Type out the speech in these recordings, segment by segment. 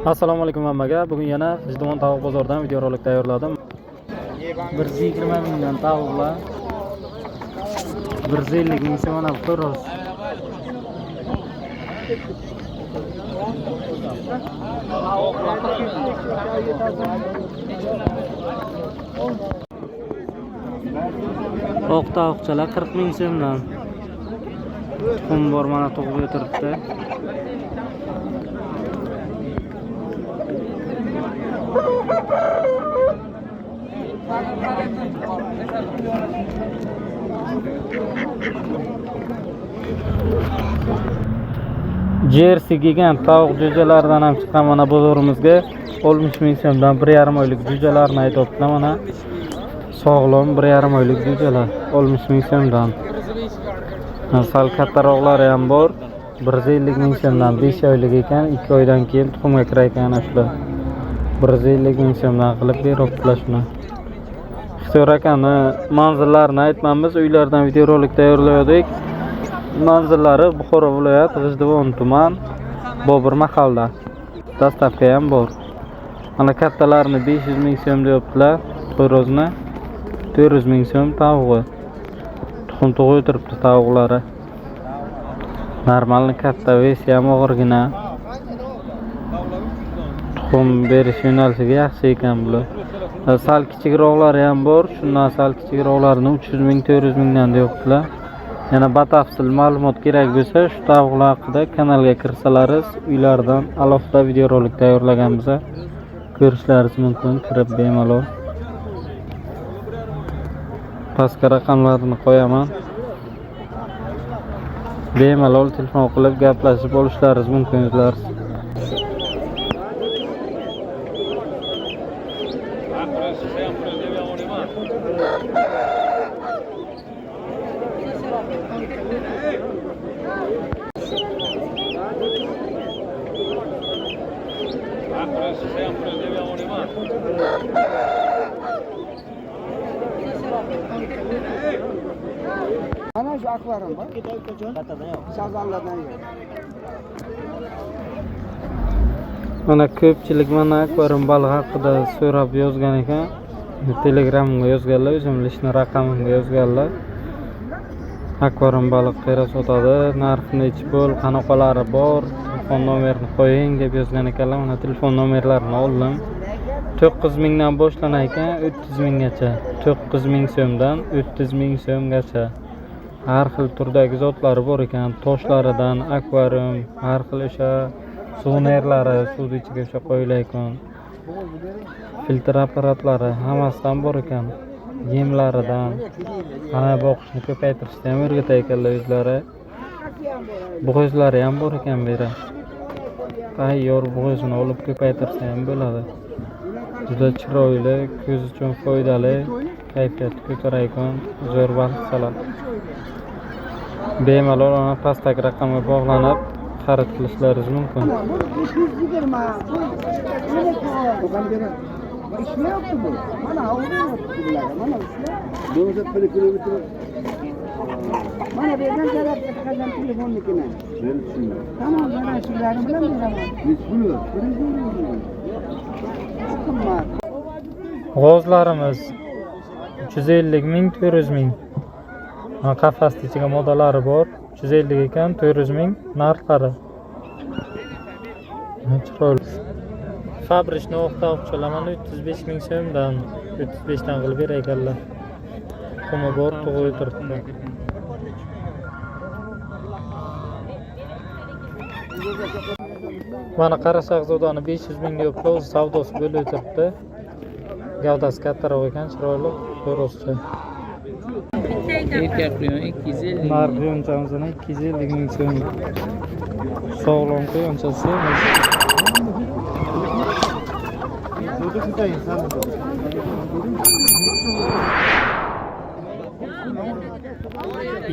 Assalomu alaykum hammaga. Bugun yana G'ijduvon tovuq bozoridan video rolik tayyorladim. 120 mingdan tovuqlar, 150 ming mana xo'roz. Oq tovuqchalar 40 ming so'mdan. Tuxum bor mana tug'ib o'tiribdi. Jersey gigant tovuq jo'jalaridan ham chiqqan mana bozorimizga 60 ming so'mdan 1,5 oylik jo'jalarni aytibdilar mana. Sog'lom 1,5 oylik jo'jalar 60 ming so'mdan. Sal kattaroqlari ham bor. 150 ming so'mdan 5 oylik ekan, 2 oydan keyin tuxumga kirayotgan shular. 150 ming so'mdan qilib beribdilar shuni. Ixtiyor akani manzillarini aytmamiz, uylardan videorolik tayyorladik. Manzillari Buxoro viloyat G'ijduvon tuman Bobur mahalla. Dastavka ham bor. Mana kattalarini 500 ming so'm deyaptilar, xo'rozni 400 ming so'm tavug'i. Tuxum tug'ib o'tiribdi tavuqlari. Normalni katta versiya ham og'irgina. Tuxum berish yo'nalishiga yaxshi ekan bular. Sal kichikroqlari ham bor. Shundan sal kichikroqlarini 300 ming 400 mingdan deyaptilar. Yana batafsil ma'lumot kerak bo'lsa, shu tovuqlar haqida kanalga kirsalaringiz, uylardan alohida videorolik tayyorlaganmiz. Ko'rishlaringiz mumkin, kirib bemalol. Pastga raqamlarini qo'yaman. Bemalol telefon qilib gaplashib olishlaringiz mumkin o'zlaringiz. Mana şu akvaryum bak. Sazanlardan yok. Mana ko'pchilik mana akvaryum balığı haqida so'rab yozgan ekan. Telegramga yozganlar, o'zimning raqamimga yozganlar. Akvaryum baliq qayerda sotadi, narxi necha pul, qanaqalari bor, telefon nomerini qo'ying deb yozgan ekanlar. Mana telefon nomerlarini oldim. 9 mingdan boshlanar ekan 30 minggacha. 9 ming so'mdan 30 ming so'mgacha. Har xil turdagi zotlari bor ekan. Toshlaridan akvaryum, har xil o'sha suvnerlari, suv ichiga o'sha qo'yilayotgan filtr apparatlari hammasidan bor ekan. Yemlaridan ana boqishni ko'paytirishni ham o'rgatayotganlar o'zlari. Bo'g'izlari ham bor ekan bu yerda. Tayyor bo'g'izini olib ko'paytirsa ham bo'ladi. Juda chiroyli, ko'z uchun foydali, kayfiyati ko'tarayotgan zo'r baliqchalar. Bemalol ona pastdagi raqamga bog'lanib xarid qilishlaringiz mumkin. Mana bergan taraf qilgan telefonnikini. Tamam, mana shularni bilan beraman. G'ozlarimiz 350 ming 400 ming. Qafasning ichiga modalari bor. 350 ekan, 400 ming narxlari. Chiroyli. Fabrishni o'qtavchilar mana 35 ming so'mdan 35 dan qilib berar ekanlar. Tuxumi bor, tug'ib o'tiribdi. Mana qara shahzodani 500 ming deb o'z savdosi bo'lib o'tiribdi. Gavdasi kattaroq ekan, chiroyli xo'rozcha. Narxi yo'nchamizni 250 ming so'm. Sog'lom yo'nchasi.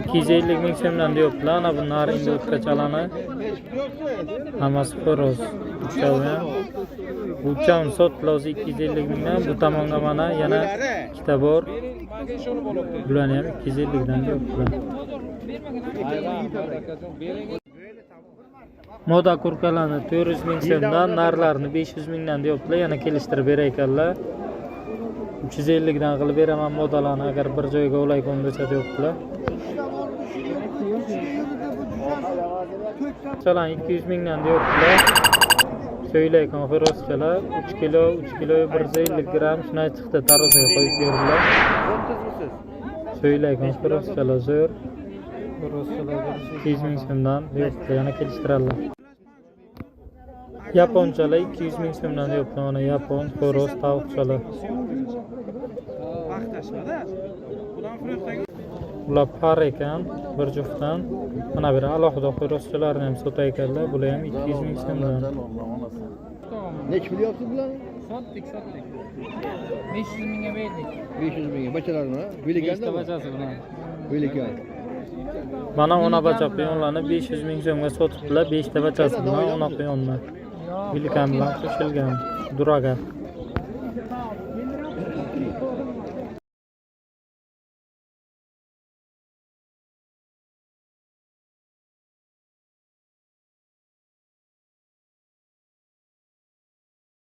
250 ming so'mdan deyaptilar. Ana bu naringi o'tkachalani hammasi xo'roz. Bu uchavni sotdilar 250 mingdan. Bu tomonga mana yana ikkita bor. Bularni ham 250 dan deyaptilar. Moda kurkalarni 400 ming so'mdan, narlarni 500 mingdan deyaptilar. Yana kelishtirib berar ekanlar. 350 dan qilib beraman modalarni agar bir joyga olaykom desa deyaptilar. Chalan 200 mingdan deyaptilar. Söylaykan xoroschalar 3 kilo 150 gram shunday chiqdi, taroziga qo'yib berdilar. Söylaykan xoroschalar zo'r. Xoroschalar 200 ming so'mdan deyaptilar, yana kelishtiradilar. Yaponchalar 200 ming so'mdan deyaptilar, mana yapon xoros tovuqchalar. Ular par ekan, bir juftdan. Mana bir alohida xoroschalarni ham sotar ekanlar, bular ham 200 ming so'mdan. Neç biliyorsun bular? Sattık. 500 mingga berdik. 500 binge. Bacalarına. Böyle 5 geldi ta mi? bachasi bilan. Böyle geldi. Mana ona bacha quyonlarni 500 ming so'mga sotibdilar, 5 ta bachasi bilan ona quyonni. Vilkan bilan qo'shilgan duraga.